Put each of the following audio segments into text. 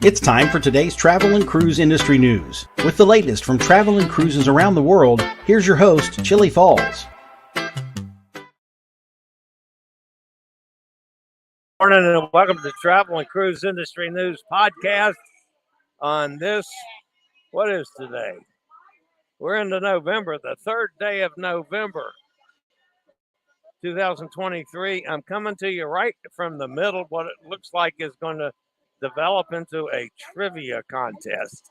It's time for today's travel and cruise industry news. With the latest from travel and cruises around the world, here's your host, Chillie Falls. Morning and welcome to the Travel and Cruise Industry News Podcast on this, what is today? We're into November, the third day of November, 2023. I'm coming to you right from the middle, what it looks like is going to develop into a trivia contest.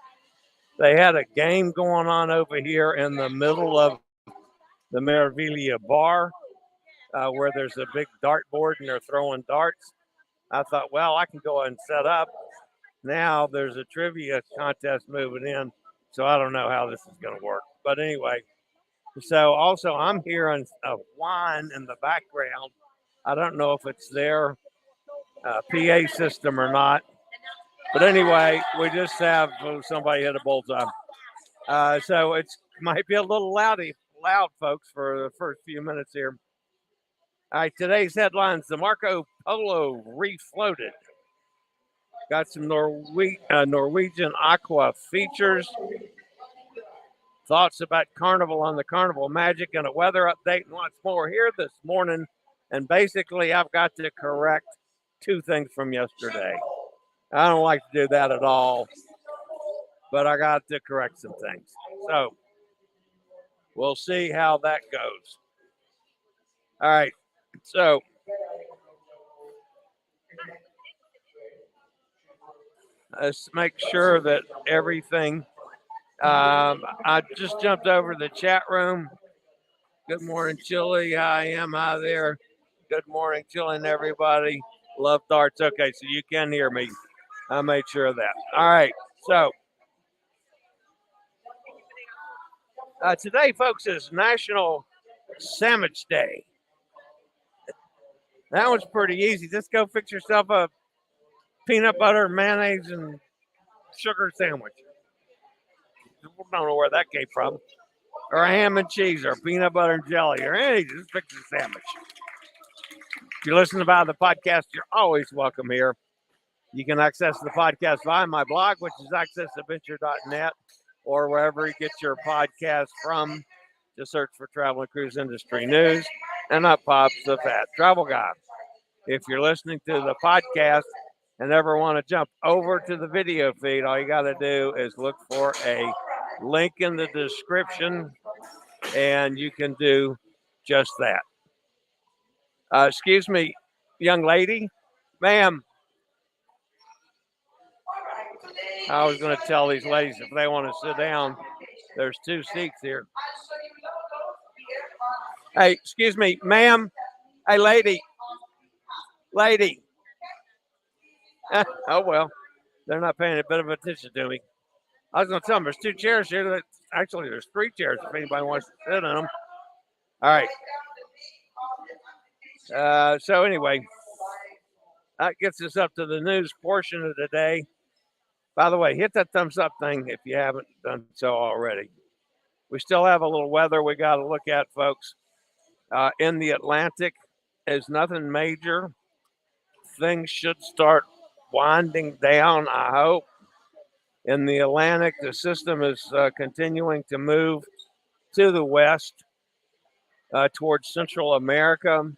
They had a game going on over here in the middle of the Meraviglia bar where there's a big dartboard and they're throwing darts. I thought, well, I can go ahead and set up. Now there's a trivia contest moving in, so I don't know how this is going to work. But anyway, so also I'm hearing a whine in the background. I don't know if it's their PA system or not. But anyway, we just have somebody hit a bullseye. So it might be a little loud, folks, for the first few minutes here. All right, today's headlines: the Marco Polo Refloated. Got some Norwegian Aqua Features. Thoughts about Carnival on the Carnival Magic, and a weather update and lots more here this morning. And basically, I've got to correct two things from yesterday. I don't like to do that at all, but I got to correct some things. So we'll see how that goes. All right. So let's make sure that everything. I just jumped over the chat room. Good morning, Chillie. I am out there. Good morning, Chillie, and everybody. Love darts. Okay, so you can hear me. I made sure of that. All right. So today, folks, is National Sandwich Day. That one's pretty easy. Just go fix yourself a peanut butter, mayonnaise, and sugar sandwich. I don't know where that came from. Or a ham and cheese, or peanut butter and jelly, or anything. Just fix a sandwich. If you listen about the podcast, you're always welcome here. You can access the podcast via my blog, which is accessadventure.net, or wherever you get your podcast from. Just search for Travel and Cruise Industry News, and up pops the Fat Travel Guy. If you're listening to the podcast and ever want to jump over to the video feed, all you got to do is look for a link in the description, and you can do just that. Excuse me, young lady. Ma'am, I was going to tell these ladies if they want to sit down, there's two seats here. Hey, excuse me, ma'am. Hey, lady. Oh, well, they're not paying a bit of attention to me. I was going to tell them there's two chairs here. Actually, there's three chairs if anybody wants to sit in them. All right. So anyway, that gets us up to the news portion of the day. By the way, hit that thumbs up thing if you haven't done so already. We still have a little weather we got to look at, folks. In the Atlantic, is nothing major. Things should start winding down, I hope. In the Atlantic, the system is continuing to move to the west towards Central America.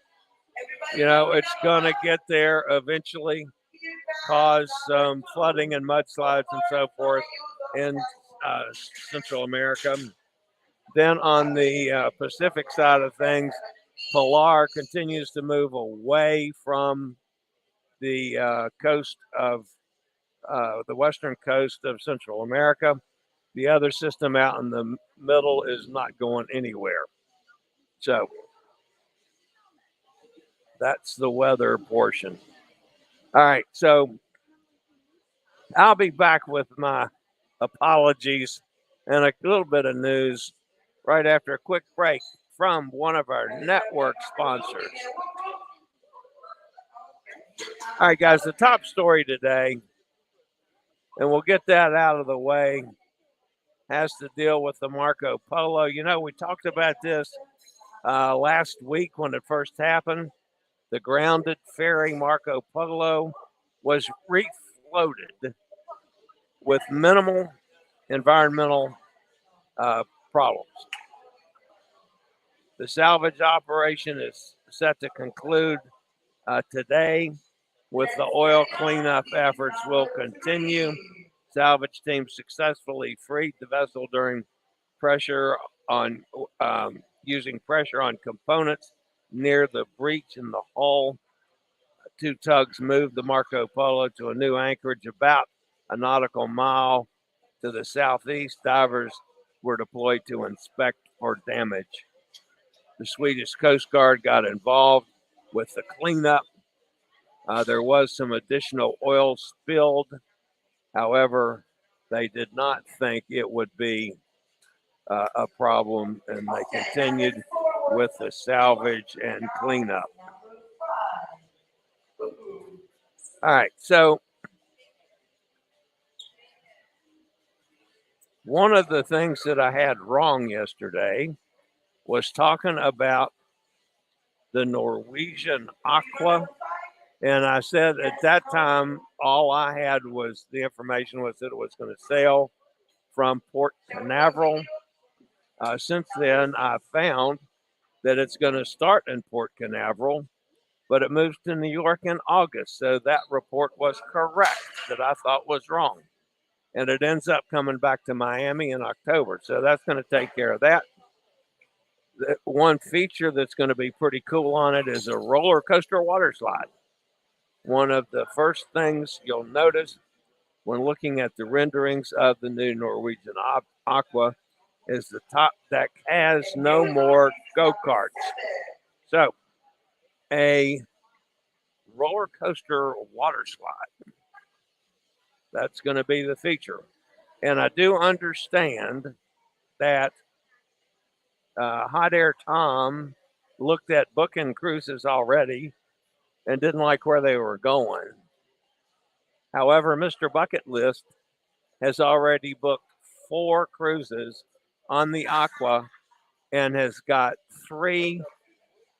You know, it's going to get there eventually, cause some flooding and mudslides and so forth in Central America. Then on the Pacific side of things, Polar continues to move away from the coast of the western coast of Central America. The other system out in the middle is not going anywhere. So that's the weather portion. All right, so I'll be back with my apologies and a little bit of news right after a quick break from one of our network sponsors. All right, guys, the top story today, and we'll get that out of the way, has to deal with the Marco Polo. You know, we talked about this last week when it first happened. The grounded ferry Marco Polo was refloated with minimal environmental problems. The salvage operation is set to conclude today, with the oil cleanup efforts will continue. Salvage team successfully freed the vessel during pressure on using pressure on components near the breach in the hull. Two tugs moved the Marco Polo to a new anchorage about a nautical mile to the southeast. Divers were deployed to inspect for damage. The Swedish Coast Guard got involved with the cleanup. There was some additional oil spilled. However, they did not think it would be a problem, and they continued with the salvage and cleanup. All right, so one of the things that I had wrong yesterday was talking about the Norwegian Aqua. And I said at that time, all I had was the information was that it was going to sail from Port Canaveral. Since then, I found that it's going to start in Port Canaveral, but it moves to New York in August. So that report was correct that I thought was wrong. And it ends up coming back to Miami in October. So that's going to take care of that. The one feature that's going to be pretty cool on it is a roller coaster water slide. One of the first things you'll notice when looking at the renderings of the new Norwegian Aqua is the top deck has no more go-karts. So a roller coaster water slide, that's going to be the feature. And I do understand that Hot Air Tom looked at booking cruises already and didn't like where they were going. However, Mr. Bucket List has already booked 4 cruises on the Aqua and has got 3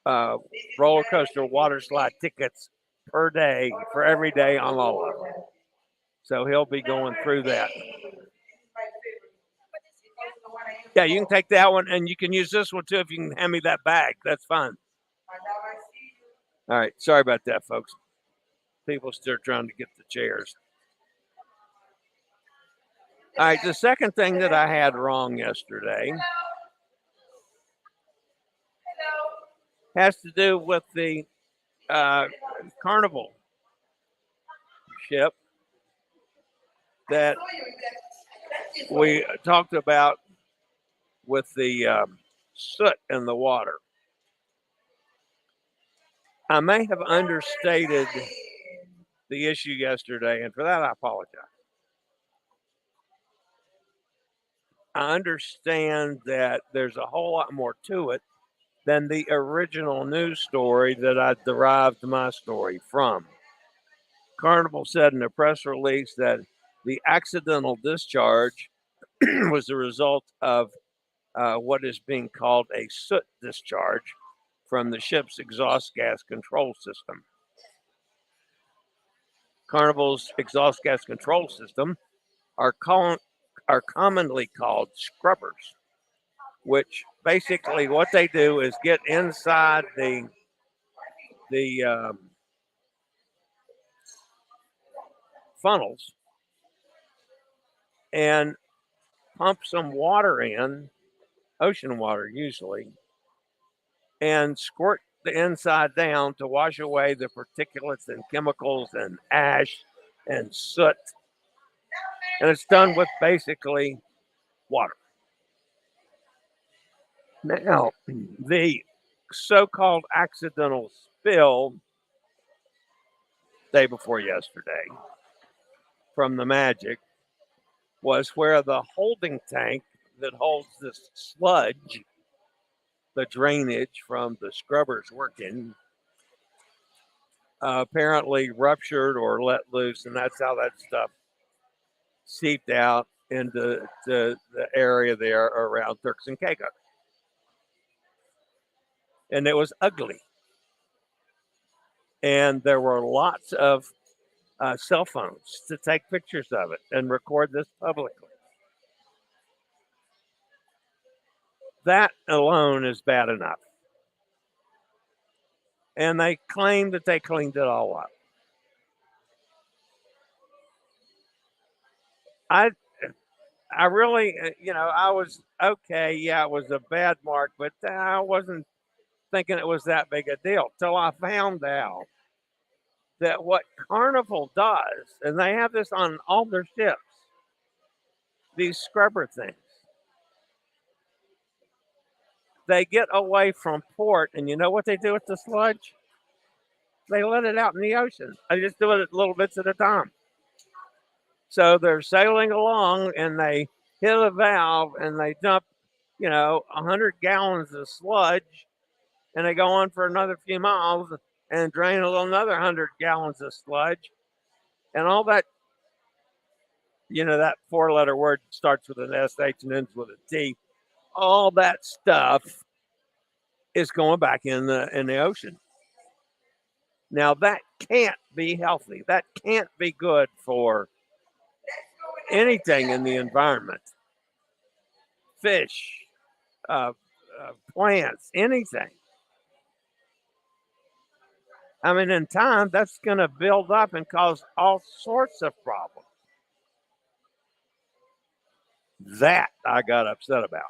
roller coaster water slide tickets per day for every day on all of them. So he'll be going through that. Yeah, you can take that one, and you can use this one too if you can hand me that bag. That's fine. All right, sorry about that, folks. People still trying to get the chairs. All right, the second thing that I had wrong yesterday has to do with the Carnival Ship that we talked about with the soot in the water. I may have understated the issue yesterday, and for that I apologize. I understand that there's a whole lot more to it than the original news story that I derived my story from. Carnival said in a press release that the accidental discharge was the result of what is being called a soot discharge from the ship's exhaust gas control system. Carnival's exhaust gas control system are commonly called scrubbers, which basically what they do is get inside the funnels and pump some water in, ocean water usually, and squirt the inside down to wash away the particulates and chemicals and ash and soot. And it's done with basically water. Now, the so-called accidental spill day before yesterday from the Magic was where the holding tank that holds this sludge, the drainage from the scrubbers working, apparently ruptured or let loose, and that's how that stuff seeped out into the area there around Turks and Caicos. And it was ugly. And there were lots of cell phones to take pictures of it and record this publicly. That alone is bad enough. And they claim that they cleaned it all up. I really, I was okay. Yeah, it was a bad mark, but I wasn't thinking it was that big a deal till I found out that what Carnival does, and they have this on all their ships, these scrubber things, they get away from port, and you know what they do with the sludge? They let it out in the ocean. They just do it little bits at a time. So they're sailing along, and they hit a valve, and they dump, 100 gallons of sludge, and they go on for another few miles and drain another 100 gallons of sludge, and all that. That four-letter word starts with an SH and ends with a T. All that stuff is going back in the ocean. Now that can't be healthy. That can't be good for anything in the environment. Fish, plants, anything. I mean, in time, that's going to build up and cause all sorts of problems. That I got upset about.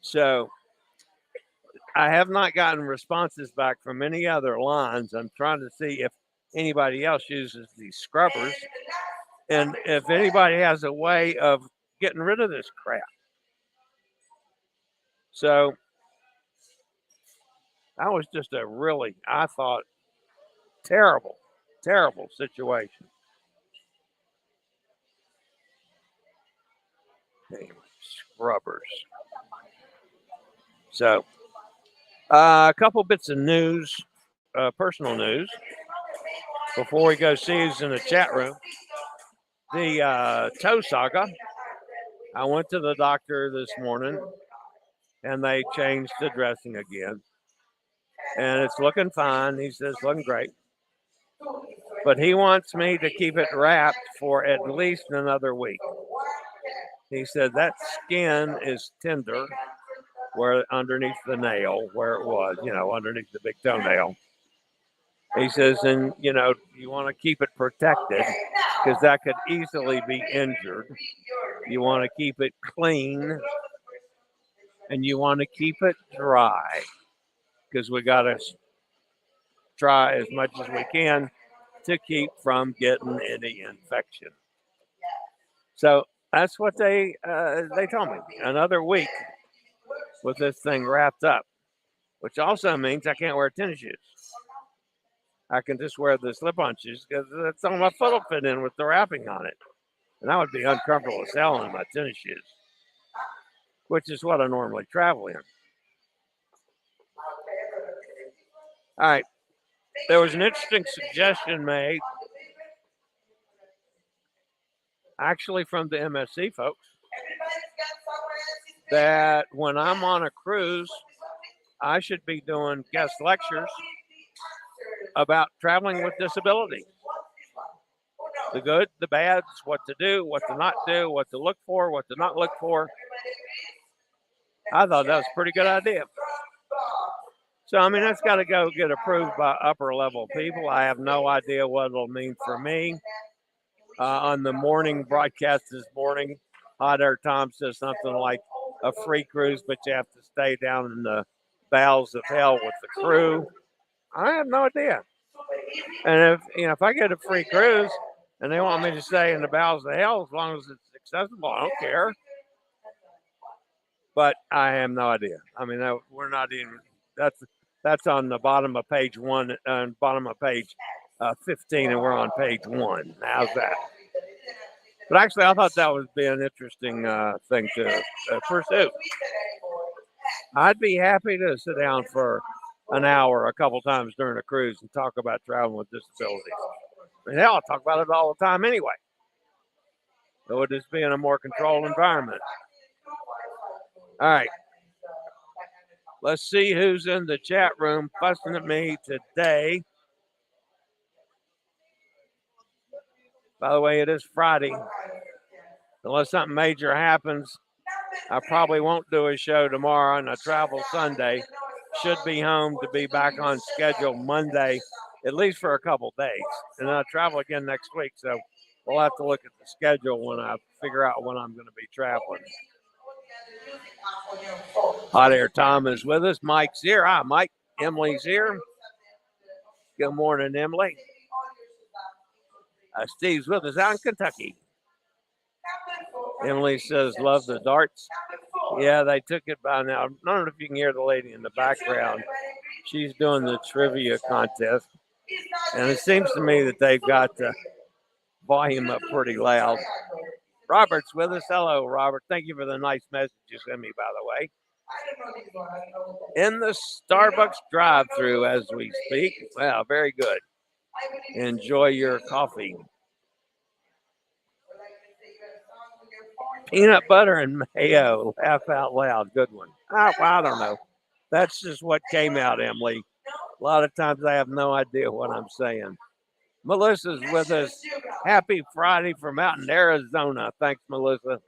So I have not gotten responses back from any other lines. I'm trying to see if anybody else uses these scrubbers and if anybody has a way of getting rid of this crap. So that was just I thought, terrible, terrible situation. Anyway, scrubbers. So a couple bits of news, personal news, before we go see who's in the chat room. The toe saga. I went to the doctor this morning, and they changed the dressing again. And it's looking fine. He says, looking great. But he wants me to keep it wrapped for at least another week. He said that skin is tender where underneath the nail, where it was, underneath the big toenail. He says, and, you want to keep it protected because that could easily be injured. You want to keep it clean, and you want to keep it dry because we got to try as much as we can to keep from getting any infection. So that's what they told me. Another week with this thing wrapped up, which also means I can't wear tennis shoes. I can just wear the slip-on shoes because that's all my foot will fit in with the wrapping on it. And that would be uncomfortable as hell in my tennis shoes, which is what I normally travel in. All right. There was an interesting suggestion made, actually from the MSC folks, that when I'm on a cruise, I should be doing guest lectures about traveling with disabilities. The good, the bads, what to do, what to not do, what to look for, what to not look for. I thought that was a pretty good idea. So, I mean, that's got to go get approved by upper level people. I have no idea what it'll mean for me. On the morning broadcast this morning, Hot Air Tom says something like a free cruise, but you have to stay down in the bowels of hell with the crew. I have no idea. And if I get a free cruise and they want me to stay in the bowels of hell, as long as it's accessible, I don't care. But I have no idea. I mean, we're not even. That's on the bottom of page 1, bottom of page 15, and we're on page 1. How's that? But actually, I thought that would be an interesting thing to pursue. I'd be happy to sit down for an hour a couple times during a cruise and talk about traveling with disabilities. I mean, hell, I talk about it all the time anyway. It would just be in a more controlled environment. All right. Let's see who's in the chat room fussing at me today. By the way, it is Friday. Unless something major happens, I probably won't do a show tomorrow on a travel Sunday. Should be home to be back on schedule Monday, at least for a couple days. And then I'll travel again next week. So we'll have to look at the schedule when I figure out when I'm going to be traveling. Hot Air Tom is with us. Mike's here. Hi, Mike. Emily's here. Good morning, Emily. Steve's with us out in Kentucky. Emily says, love the darts. Yeah, they took it by now. I don't know if you can hear the lady in the background. She's doing the trivia contest. And it seems to me that they've got the volume up pretty loud. Robert's with us. Hello, Robert. Thank you for the nice message you sent me, by the way. In the Starbucks drive-thru as we speak. Wow, very good. Enjoy your coffee. Peanut butter and mayo. Laugh out loud. Good one. Well, I don't know. That's just what came out, Emily. A lot of times I have no idea what I'm saying. Melissa's with us. Happy Friday from out in Arizona. Thanks, Melissa.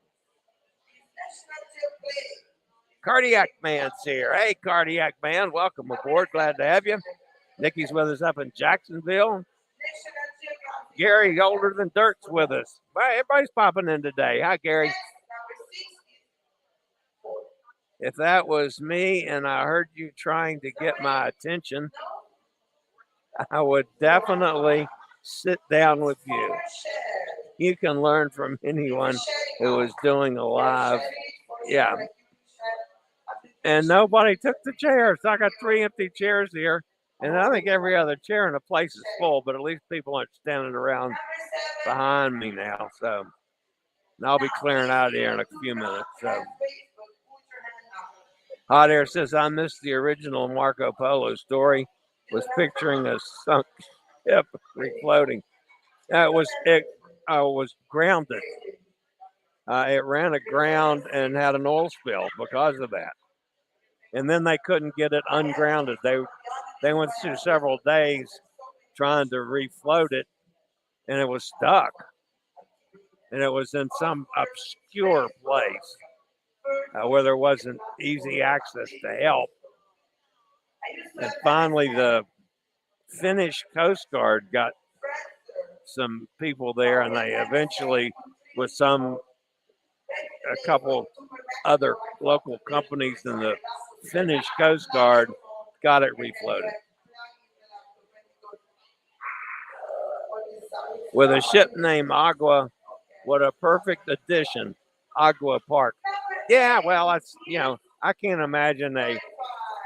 Cardiac Man's here. Hey, Cardiac Man. Welcome aboard. Glad to have you. Nikki's with us up in Jacksonville. Gary, older than dirt's with us. Well, everybody's popping in today. Hi, Gary. If that was me and I heard you trying to get my attention, I would definitely sit down with you. You can learn from anyone who is doing a live. Yeah. And nobody took the chairs. I got 3 empty chairs here. And I think every other chair in the place is full, but at least people aren't standing around behind me now. So and I'll be clearing out of here in a few minutes. So Hot Air says, I missed the original Marco Polo story. Was picturing a sunk ship refloating. It was grounded. It ran aground and had an oil spill because of that. And then they couldn't get it ungrounded. They went through several days trying to refloat it, and it was stuck. And it was in some obscure place where there wasn't easy access to help. And finally, the Finnish Coast Guard got some people there, and they eventually, with a couple other local companies and the Finnish Coast Guard, got it refloated. With a ship named Agua, what a perfect addition, Agua Park. Yeah, well, that's, I can't imagine a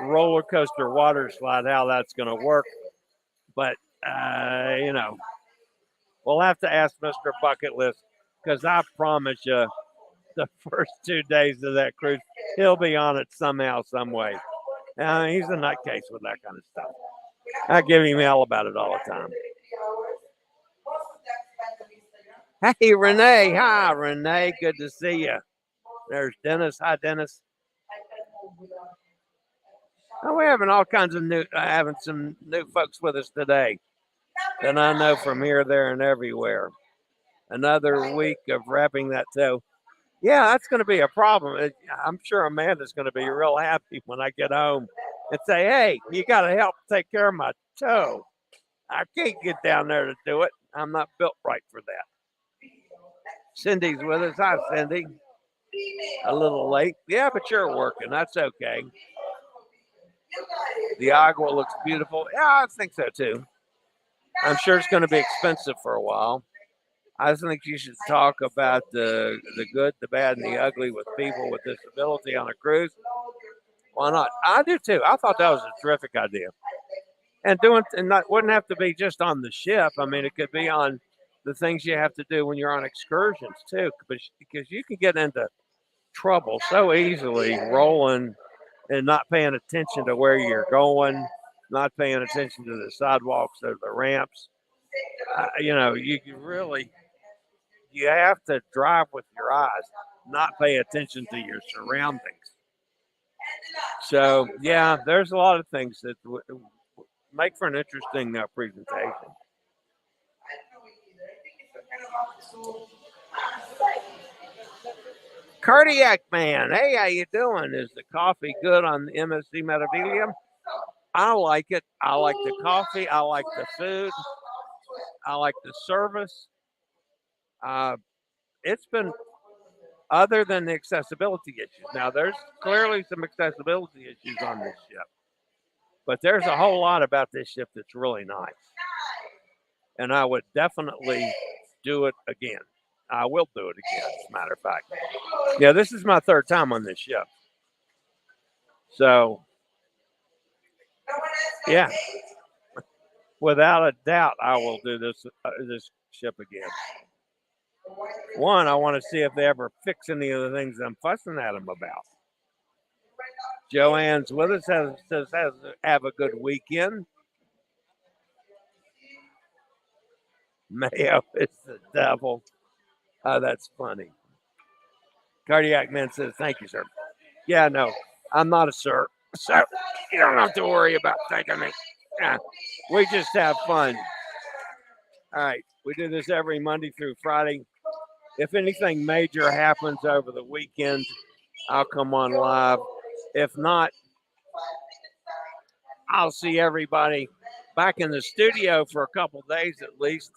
roller coaster water slide, how that's going to work. But, we'll have to ask Mr. Bucket List, because I promise you the first 2 days of that cruise, he'll be on it somehow, some way. He's a nutcase with that kind of stuff. I give him hell about it all the time. Hey, Renee. Hi, Renee. Good to see you. There's Dennis. Hi, Dennis. Oh, we're having all kinds of having some new folks with us today that I know from here, there, and everywhere. Another week of wrapping that toe. Yeah, that's going to be a problem. I'm sure Amanda's going to be real happy when I get home and say, hey, you got to help take care of my toe. I can't get down there to do it. I'm not built right for that. Cindy's with us. Hi, Cindy. A little late. Yeah, but you're working. That's okay. The Agua looks beautiful. Yeah, I think so too. I'm sure it's going to be expensive for a while. I think you should talk about the good, the bad, and the ugly with people with disability on a cruise. Why not? I do too. I thought that was a terrific idea. And wouldn't have to be just on the ship. I mean, it could be on the things you have to do when you're on excursions too, because you can get into trouble so easily rolling and not paying attention to where you're going, not paying attention to the sidewalks or the ramps. You have to drive with your eyes, not pay attention to your surroundings. So, yeah, there's a lot of things that make for an interesting presentation. Cardiac Man, hey, how you doing? Is the coffee good on the MSC Meraviglia? I like it. I like the coffee. I like the food. I like the service. It's been, other than the accessibility issues. Now, there's clearly some accessibility issues on this ship, but there's a whole lot about this ship that's really nice. And I would definitely do it again. I will do it again, as a matter of fact. Yeah, this is my third time on this ship. So, yeah, without a doubt, I will do this ship again. One, I want to see if they ever fix any of the things I'm fussing at them about. Joanne's with us, says have a good weekend. Mayo is the devil. Oh, that's funny. Cardiac Man says, thank you, sir. Yeah, no, I'm not a sir. So you don't have to worry about thanking me. Yeah, we just have fun. All right, we do this every Monday through Friday. If anything major happens over the weekend, I'll come on live. If not, I'll see everybody back in the studio for a couple days at least.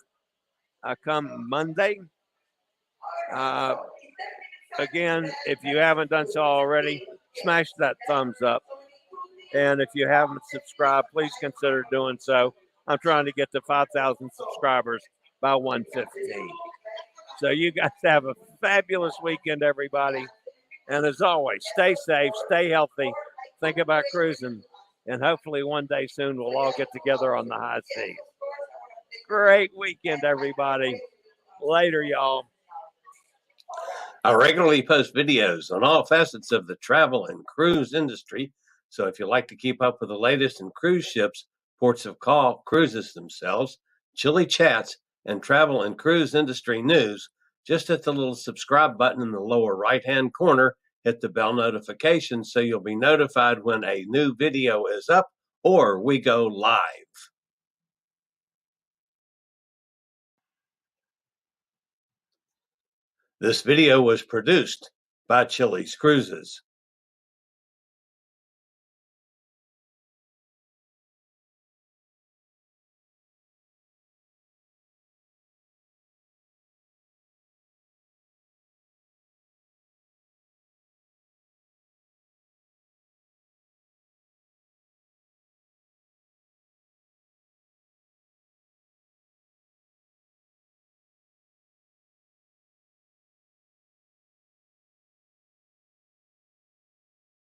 Come Monday. Again, if you haven't done so already, smash that thumbs up. And if you haven't subscribed, please consider doing so. I'm trying to get to 5,000 subscribers by 115. So you guys have a fabulous weekend, everybody. And as always, stay safe, stay healthy, think about cruising, and hopefully one day soon we'll all get together on the high seas. Great weekend, everybody. Later, y'all. I regularly post videos on all facets of the travel and cruise industry. So if you like to keep up with the latest in cruise ships, ports of call, cruises themselves, Chillie chats, and travel and cruise industry news, just hit the little subscribe button in the lower right-hand corner, hit the bell notification so you'll be notified when a new video is up or we go live. This video was produced by Chillie's Cruises.